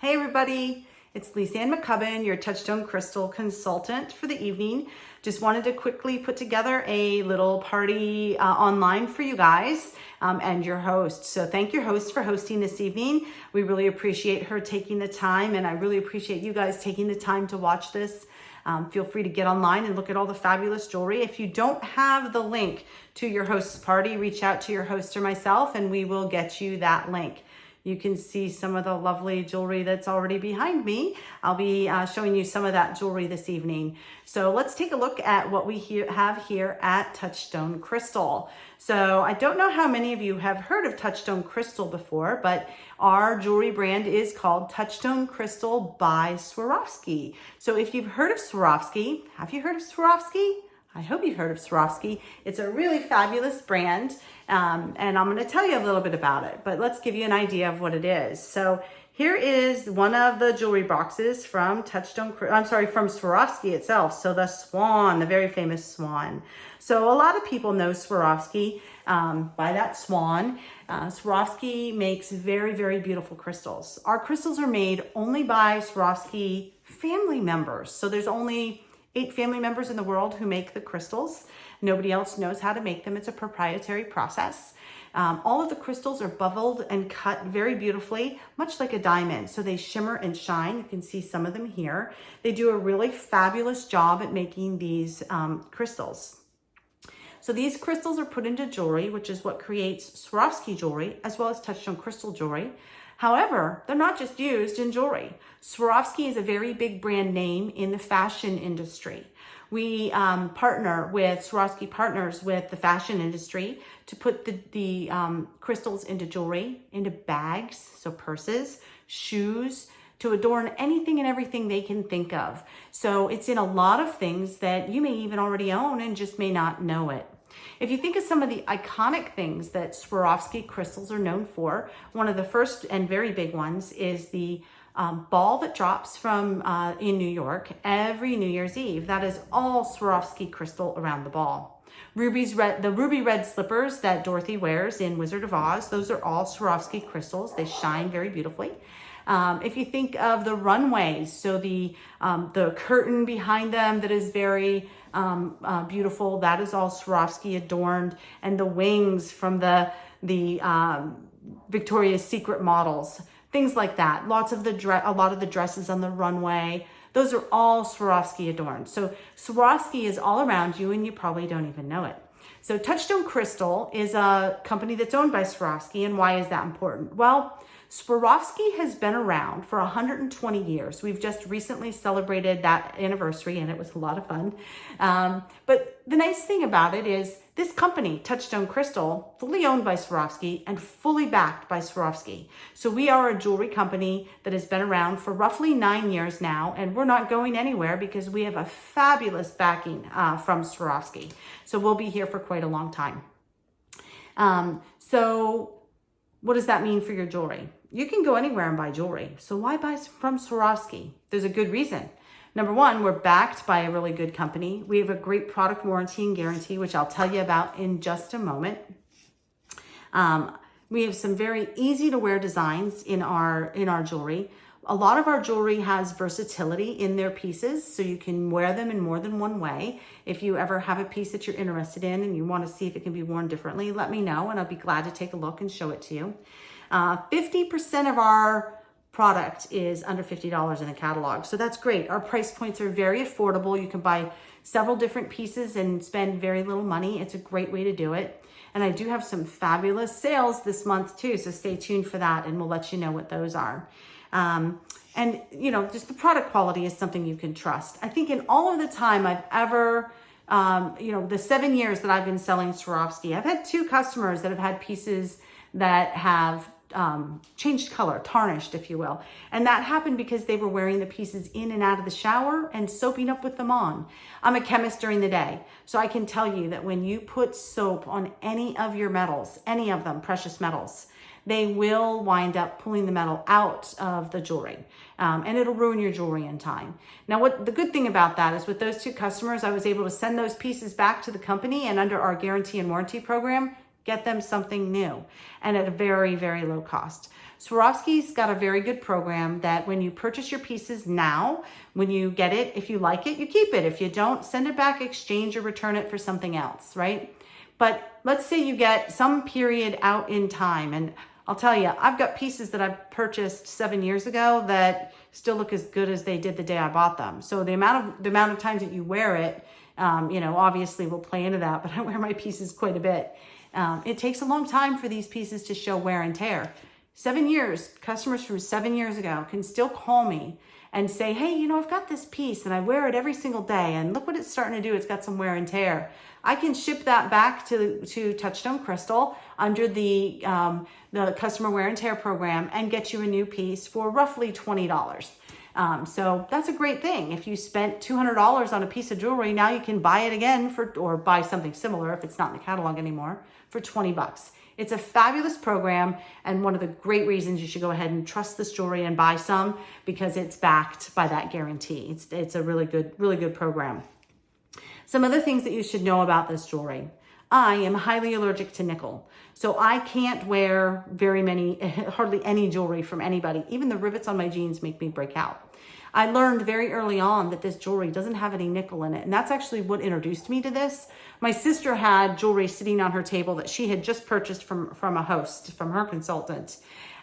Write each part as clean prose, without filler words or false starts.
Hey everybody, it's Lisanne McCubbin, your Touchstone Crystal consultant for the evening. Just wanted to quickly put together a little party online for you guys and your host. So thank your host for hosting this evening. We really appreciate her taking the time, and I really appreciate you guys taking the time to watch this. Feel free to get online and look at all the fabulous jewelry. If you don't have the link to your host's party, reach out to your host or myself and we will get you that link. You can see some of the lovely jewelry that's already behind me. I'll be showing you some of that jewelry this evening. So let's take a look at what we have here at Touchstone Crystal. So I don't know how many of you have heard of Touchstone Crystal before, but our jewelry brand is called Touchstone Crystal by Swarovski. So if you've heard of Swarovski, have you heard of Swarovski? I hope you've heard of Swarovski. It's a really fabulous brand, and I'm going to tell you a little bit about it, but let's give you an idea of what it is. So here is one of the jewelry boxes from from Swarovski itself. So the swan, the very famous swan. So a lot of people know Swarovski by that swan. Swarovski makes very, very beautiful crystals. Our crystals are made only by Swarovski family members. So there's only 8 family members in the world who make the crystals. Nobody else knows how to make them. It's a proprietary process. All of the crystals are beveled and cut very beautifully, much like a diamond. So they shimmer and shine. You can see some of them here. They do a really fabulous job at making these crystals. So these crystals are put into jewelry, which is what creates Swarovski jewelry, as well as Touchstone Crystal jewelry. However, they're not just used in jewelry. Swarovski is a very big brand name in the fashion industry. We Swarovski partners with the fashion industry to put the crystals into jewelry, into bags, so purses, shoes, to adorn anything and everything they can think of. So it's in a lot of things that you may even already own and just may not know it. If you think of some of the iconic things that Swarovski crystals are known for, one of the first and very big ones is the ball that drops from in New York every New Year's Eve. That is all Swarovski crystal around the ball. The ruby red slippers that Dorothy wears in Wizard of Oz, those are all Swarovski crystals. They shine very beautifully. If you think of the runways, so the curtain behind them that is very beautiful, that is all Swarovski adorned, and the wings from the Victoria's Secret models, things like that. A lot of the dresses on the runway, those are all Swarovski adorned. So Swarovski is all around you and you probably don't even know it. So Touchstone Crystal is a company that's owned by Swarovski, and why is that important? Well, Swarovski has been around for 120 years. We've just recently celebrated that anniversary and it was a lot of fun. But the nice thing about it is this company, Touchstone Crystal, fully owned by Swarovski and fully backed by Swarovski. So we are a jewelry company that has been around for roughly 9 years now, and we're not going anywhere because we have a fabulous backing from Swarovski. So we'll be here for quite a long time. So what does that mean for your jewelry? You can go anywhere and buy jewelry. So why buy from Swarovski? There's a good reason. Number one, we're backed by a really good company. We have a great product warranty and guarantee, which I'll tell you about in just a moment. We have some very easy to wear designs in our jewelry. A lot of our jewelry has versatility in their pieces, so you can wear them in more than one way. If you ever have a piece that you're interested in and you want to see if it can be worn differently, let me know and I'll be glad to take a look and show it to you. 50% of our product is under $50 in the catalog, so that's great. Our price points are very affordable. You can buy several different pieces and spend very little money. It's a great way to do it. And I do have some fabulous sales this month too, so stay tuned for that and we'll let you know what those are. And just the product quality is something you can trust. I think in all of the time I've ever, the 7 years that I've been selling Swarovski, I've had 2 customers that have had pieces that have changed color, tarnished, if you will. And that happened because they were wearing the pieces in and out of the shower and soaping up with them on. I'm a chemist during the day, so I can tell you that when you put soap on any of your metals, any of them, precious metals, they will wind up pulling the metal out of the jewelry, and it'll ruin your jewelry in time. Now, what the good thing about that is with those 2 customers, I was able to send those pieces back to the company, and under our guarantee and warranty program, get them something new and at a very, very low cost. Swarovski's got a very good program that when you purchase your pieces now, when you get it, if you like it, you keep it. If you don't, send it back, exchange or return it for something else, right? But let's say you get some period out in time, and I'll tell you, I've got pieces that I've purchased 7 years ago that still look as good as they did the day I bought them. So the amount of times that you wear it, obviously will play into that, but I wear my pieces quite a bit. It takes a long time for these pieces to show wear and tear. 7 years, customers from 7 years ago can still call me and say, hey, I've got this piece and I wear it every single day and look what it's starting to do. It's got some wear and tear. I can ship that back to Touchstone Crystal under the customer wear and tear program and get you a new piece for roughly $20. So that's a great thing. If you spent $200 on a piece of jewelry, now you can buy it again or buy something similar if it's not in the catalog anymore for $20. It's a fabulous program and one of the great reasons you should go ahead and trust this jewelry and buy some, because it's backed by that guarantee. It's a really good program. Some other things that you should know about this jewelry. I am highly allergic to nickel, so I can't wear hardly any jewelry from anybody. Even the rivets on my jeans make me break out. I learned very early on that this jewelry doesn't have any nickel in it, and that's actually what introduced me to this. My sister had jewelry sitting on her table that she had just purchased from a host, from her consultant.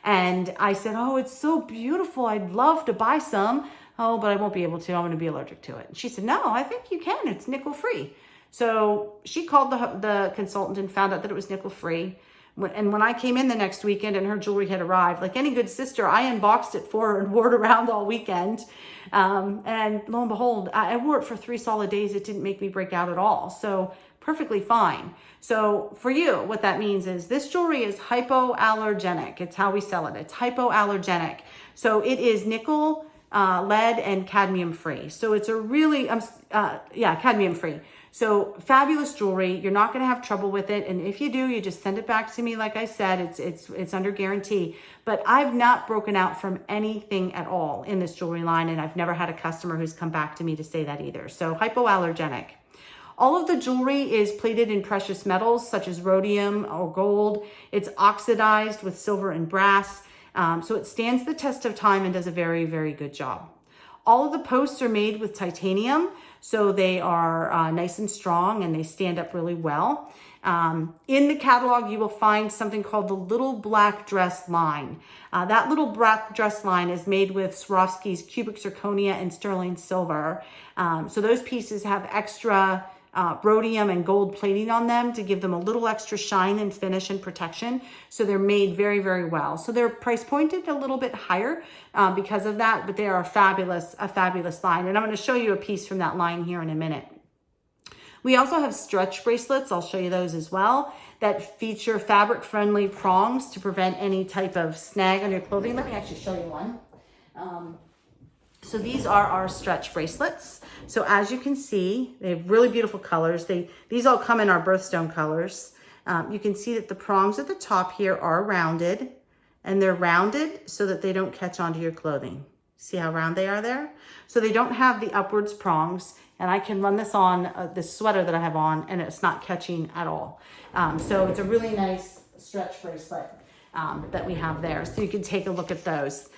And I said, oh, it's so beautiful. I'd love to buy some. Oh, but I won't be able to. I'm going to be allergic to it. And she said, no, I think you can. It's nickel free. So she called the consultant and found out that it was nickel free. And when I came in the next weekend and her jewelry had arrived, like any good sister, I unboxed it for her and wore it around all weekend. And lo and behold, I wore it for 3 solid days. It didn't make me break out at all. So perfectly fine. So for you, what that means is this jewelry is hypoallergenic. It's how we sell it. It's hypoallergenic. So it is nickel, lead, and cadmium free. So it's a really, cadmium free. So fabulous jewelry. You're not going to have trouble with it. And if you do, you just send it back to me. Like I said, it's under guarantee, but I've not broken out from anything at all in this jewelry line. And I've never had a customer who's come back to me to say that either. So hypoallergenic. All of the jewelry is plated in precious metals such as rhodium or gold. It's oxidized with silver and brass. So it stands the test of time and does a very, very good job. All of the posts are made with titanium, so they are nice and strong and they stand up really well. In the catalog, you will find something called the Little Black Dress line. That Little Black Dress line is made with Swarovski's cubic zirconia and sterling silver. So those pieces have extra rhodium and gold plating on them to give them a little extra shine and finish and protection. So they're made very, very well. So they're price pointed a little bit higher because of that, but they are a fabulous line. And I'm going to show you a piece from that line here in a minute. We also have stretch bracelets. I'll show you those as well, that feature fabric-friendly prongs to prevent any type of snag on your clothing. Let me actually show you one. So these are our stretch bracelets. So as you can see, they have really beautiful colors. These all come in our birthstone colors. You can see that the prongs at the top here are rounded, and they're rounded so that they don't catch onto your clothing. See how round they are there? So they don't have the upwards prongs, and I can run this on this sweater that I have on, and it's not catching at all. So it's a really nice stretch bracelet that we have there. So you can take a look at those.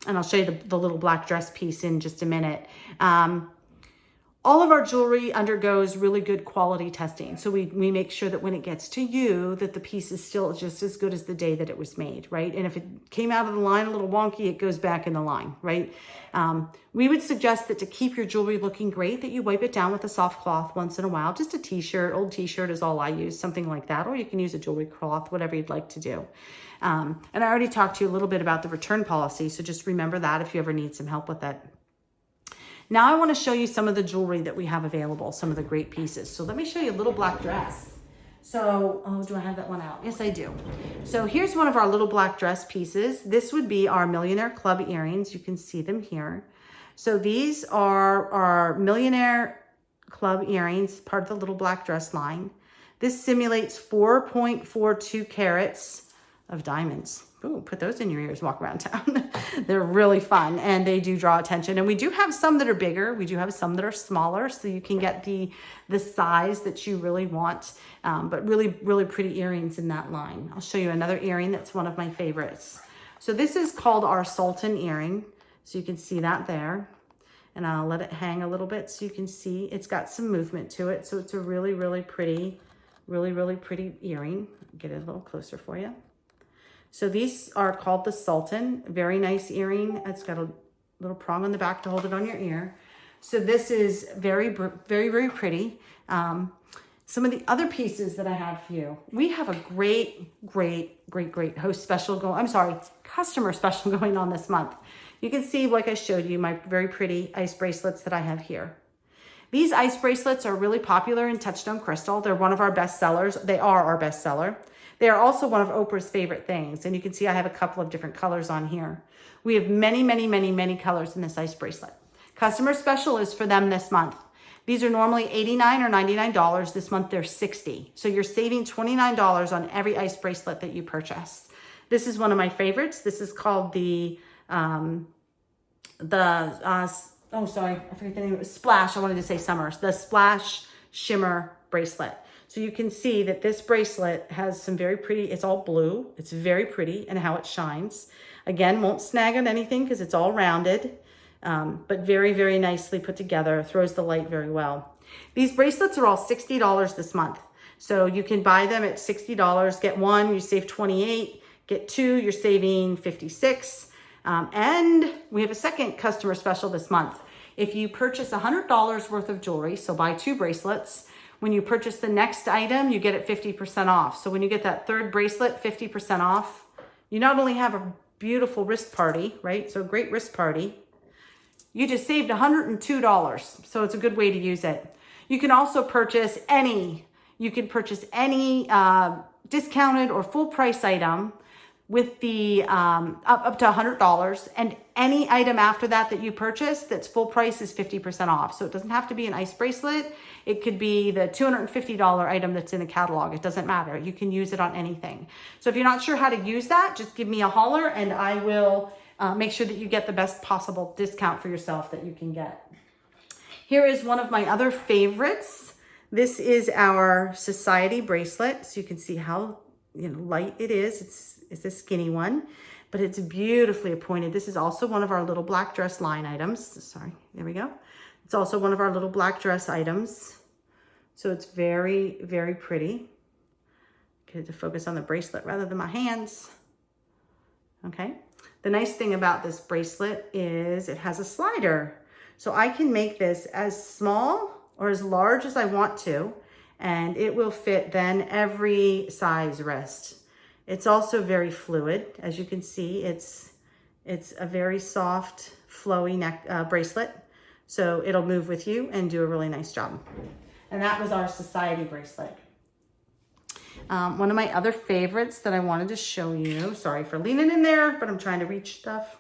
And I'll show you the little black dress piece in just a minute. All of our jewelry undergoes really good quality testing. So we make sure that when it gets to you, that the piece is still just as good as the day that it was made, right? And if it came out of the line a little wonky, it goes back in the line, right? We would suggest that to keep your jewelry looking great, that you wipe it down with a soft cloth once in a while. Just a t-shirt, old t-shirt is all I use, something like that. Or you can use a jewelry cloth, whatever you'd like to do. And I already talked to you a little bit about the return policy, so just remember that if you ever need some help with it. Now I want to show you some of the jewelry that we have available, some of the great pieces. So let me show you a little black dress. So, oh, do I have that one out? Yes, I do. So here's one of our little black dress pieces. This would be our Millionaire Club earrings. You can see them here. So these are our Millionaire Club earrings, part of the little black dress line. This simulates 4.42 carats of diamonds. Ooh, put those in your ears, walk around town. They're really fun and they do draw attention. And we do have some that are bigger. We do have some that are smaller, so you can get the size that you really want. But really, really pretty earrings in that line. I'll show you another earring that's one of my favorites. So this is called our Sultan earring. So you can see that there. And I'll let it hang a little bit so you can see it's got some movement to it. So it's a really, really pretty earring. Get it a little closer for you. So these are called the Sultan. Very nice earring. It's got a little prong on the back to hold it on your ear. So this is very, very pretty. Some of the other pieces that I have for you. We have a great host special customer special going on this month. You can see, like I showed you, my very pretty ice bracelets that I have here. These ice bracelets are really popular in Touchstone Crystal. They're one of our best sellers. They are our best seller. They are also one of Oprah's favorite things. And you can see I have a couple of different colors on here. We have many colors in this ice bracelet. Customer special is for them this month. These are normally $89 or $99. This month they're $60. So you're saving $29 on every ice bracelet that you purchase. This is one of my favorites. This is called the sorry, I forget the name. It was Splash. I wanted to say Summers. The Splash Shimmer Bracelet. So you can see that this bracelet has some very pretty, it's all blue. It's very pretty and how it shines. Again, won't snag on anything because it's all rounded, but very nicely put together. Throws the light very well. These bracelets are all $60 this month. So you can buy them at $60. Get one, you save $28. Get two, you're saving $56. And we have a second customer special this month. If you purchase $100 worth of jewelry, so buy 2 bracelets, when you purchase the next item, you get it 50% off. So when you get that third bracelet, 50% off, you not only have a beautiful wrist party, right? So great wrist party. You just saved $102. So it's a good way to use it. You can also purchase any discounted or full price item with the up to $100, and any item after that you purchase that's full price is 50% off. So it doesn't have to be an ice bracelet. It could be the $250 item that's in the catalog. It doesn't matter. You can use it on anything. So if you're not sure how to use that, just give me a holler and I will make sure that you get the best possible discount for yourself that you can get. Here is one of my other favorites. This is our Society bracelet. So you can see how light it is. It's a skinny one, but it's beautifully appointed. This is also one of our little black dress line items. Sorry, there we go. It's also one of our little black dress items. So it's very pretty. Get it to focus on the bracelet rather than my hands. Okay. The nice thing about this bracelet is it has a slider. So I can make this as small or as large as I want to, and it will fit then every size wrist. It's also very fluid. As you can see, it's a very soft, flowy neck bracelet. So it'll move with you and do a really nice job. And that was our Society bracelet. One of my other favorites that I wanted to show you, sorry for leaning in there, but I'm trying to reach stuff.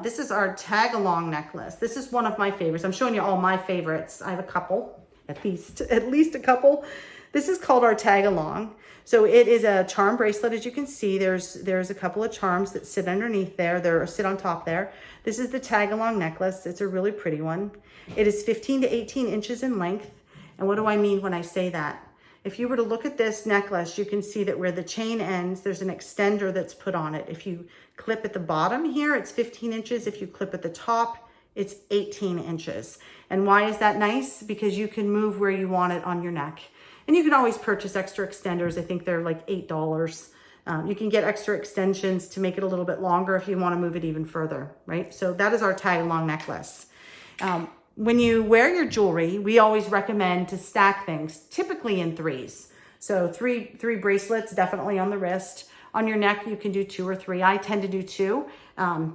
This is our tag-along necklace. This is one of my favorites. I'm showing you all my favorites. I have a couple, at least a couple. This is called our tag-along. So it is a charm bracelet. As you can see, there's a couple of charms that sit underneath there, or sit on top there. This is the tag-along necklace. It's a really pretty one. It is 15 to 18 inches in length. And what do I mean when I say that? If you were to look at this necklace, you can see that where the chain ends, there's an extender that's put on it. If you clip at the bottom here, it's 15 inches. If you clip at the top, it's 18 inches. And why is that nice? Because you can move where you want it on your neck. And you can always purchase extra extenders. I think they're like $8. You can get extra extensions to make it a little bit longer if you want to move it even further, right? So that is our tag-along necklace. When you wear your jewelry, we always recommend to stack things, typically in 3s. So three bracelets, definitely on the wrist. On your neck, you can do 2 or 3. I tend to do 2.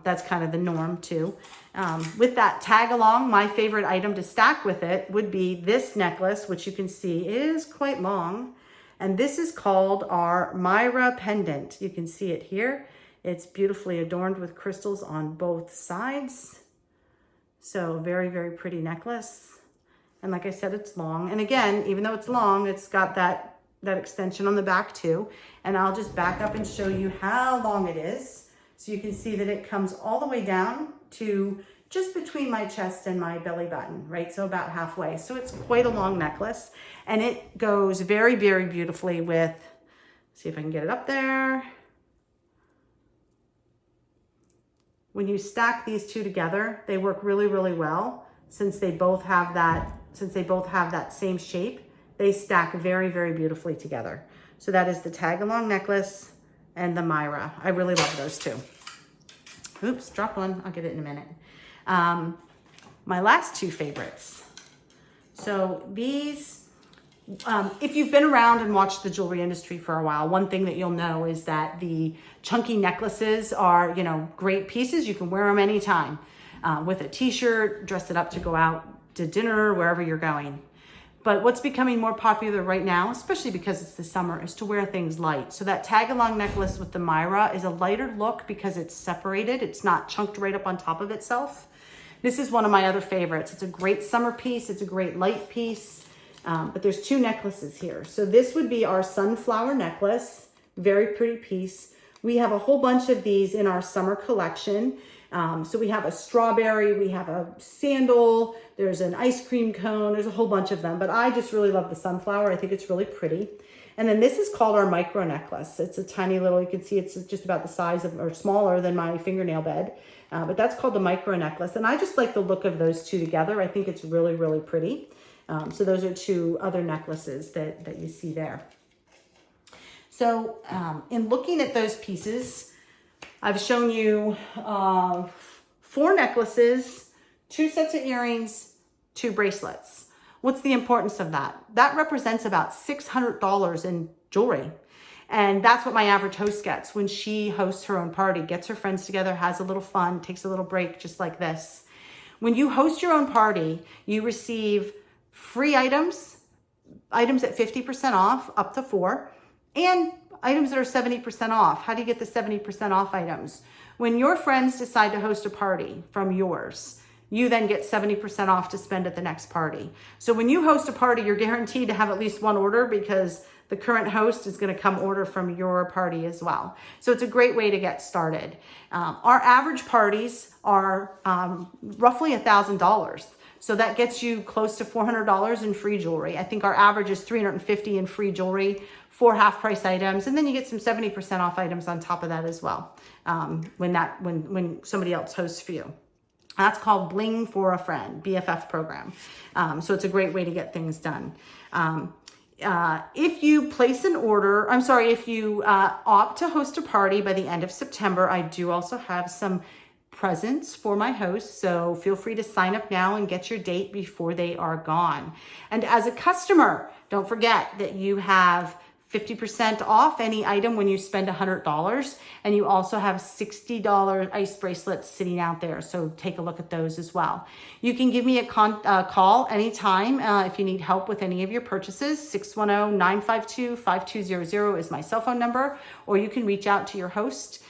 That's kind of the norm too. With that tag along, my favorite item to stack with it would be this necklace, which you can see is quite long. And this is called our Myra pendant. You can see it here. It's beautifully adorned with crystals on both sides. So very pretty necklace. And like I said, it's long. And again, even though it's long, it's got that extension on the back too. And I'll just back up and show you how long it is. So you can see that it comes all the way down to just between my chest and my belly button, right? So about halfway. So it's quite a long necklace. And it goes very beautifully with, see if I can get it up there. when you stack these two together, they work really, really well since they both have that same shape. They stack very, very beautifully together. So that is the tag along necklace and the Myra. I really love those two. Oops, dropped one. I'll get it in a minute. My last two favorites. So these, if you've been around and watched the jewelry industry for a while, one thing that you'll know is that the chunky necklaces are, you know, great pieces. You can wear them anytime with a t-shirt, dress it up to go out to dinner, wherever you're going. But what's becoming more popular right now, especially because it's the summer, is to wear things light. So that tag-along necklace with the Myra is a lighter look because it's separated. It's not chunked right up on top of itself. This is one of my other favorites. It's a great summer piece. It's a great light piece. But there's two necklaces here. So this would be our sunflower necklace. Very pretty piece. We have a whole bunch of these in our summer collection. So we have a strawberry, we have a sandal, there's an ice cream cone, there's a whole bunch of them, but I just really love the sunflower. I think it's really pretty. And then this is called our micro necklace. It's a tiny little, you can see it's just about the size of, or smaller than my fingernail bed, but that's called the micro necklace. And I just like the look of those two together. I think it's really, really pretty. So those are two other necklaces that you see there. So in looking at those pieces, I've shown you 4 necklaces, 2 sets of earrings, 2 bracelets. What's the importance of that? That represents about $600 in jewelry. And that's what my average host gets when she hosts her own party, gets her friends together, has a little fun, takes a little break just like this. When you host your own party, you receive free items at 50% off, up to 4, and items that are 70% off. How do you get the 70% off items? When your friends decide to host a party from yours, you then get 70% off to spend at the next party. So when you host a party, you're guaranteed to have at least one order because the current host is going to come order from your party as well. So it's a great way to get started. Our average parties are roughly $1,000. So that gets you close to $400 in free jewelry. I think our average is $350 in free jewelry, 4 half-price items, and then you get some 70% off items on top of that as well when somebody else hosts for you. That's called Bling for a Friend, BFF program. So it's a great way to get things done. If you place an order, if you opt to host a party by the end of September, I do also have some presents for my hosts, so feel free to sign up now and get your date before they are gone. And as a customer, don't forget that you have 50% off any item when you spend $100, and you also have $60 ice bracelets sitting out there, so take a look at those as well. You can give me a call anytime if you need help with any of your purchases. 610-952-5200 is my cell phone number, or you can reach out to your host.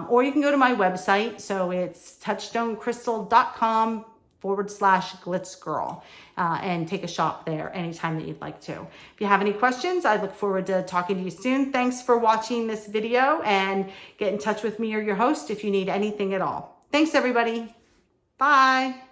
Or you can go to my website. So it's touchstonecrystal.com/glitzgirl and take a shop there anytime that you'd like to. If you have any questions, I look forward to talking to you soon. Thanks for watching this video, and get in touch with me or your host if you need anything at all. Thanks, everybody. Bye.